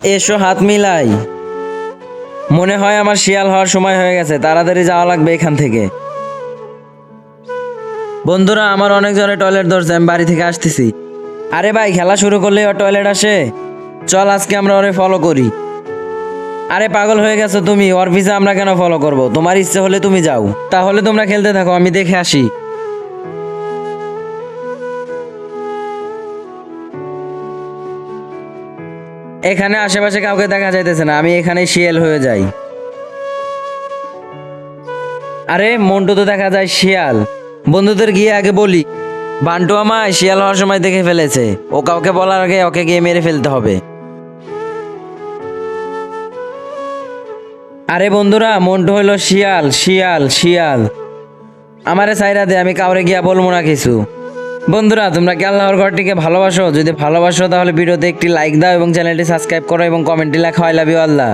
এসো হাত মিলাই। মনে হয় আমার শিয়াল হওয়ার সময় হয়ে গেছে, তাড়াতাড়ি যাওয়া লাগবে এখান থেকে। বন্ধুরা, আমার অনেকজনে টয়লেট ধরছে, আমি বাড়ি থেকে আসতেছি। আরে ভাই, খেলা শুরু করলেই ওর টয়লেট আসে। চল আজকে আমরা ওরে ফলো করি। আরে পাগল হয়ে গেছো তুমি? ওর পিছে আমরা কেন ফলো করব? তোমার ইচ্ছে হলে তুমি যাও। তাহলে তোমরা খেলতে থাকো, আমি দেখে আসি। এখানে আশেপাশে কাউকে দেখা যাইতেছে না, আমি এখানে শিয়াল হয়ে যাই। আরে মন্টু তো দেখা যায় শিয়াল। বন্ধুদের গিয়ে আগে বলি, বান্টু আমায় শিয়াল হওয়ার সময় দেখে ফেলেছে। ও কাউকে বলার আগে ওকে গিয়ে মেরে ফেলতে হবে। আরে বন্ধুরা, মন্টু হইলো শিয়াল, শিয়াল, শিয়াল। আমারে সাইরা দে, আমি কাউরে গিয়া বলবো না কিছু। বন্ধুরা, তোমরা কি আল্লাহর ঘরটিকে ভালোবাসো? যদি ভালোবাসো তাহলে ভিডিওতে একটি লাইক দাও এবং চ্যানেলটি সাবস্ক্রাইব করো এবং কমেন্টে লেখা আই লাভ ইউ আল্লাহ।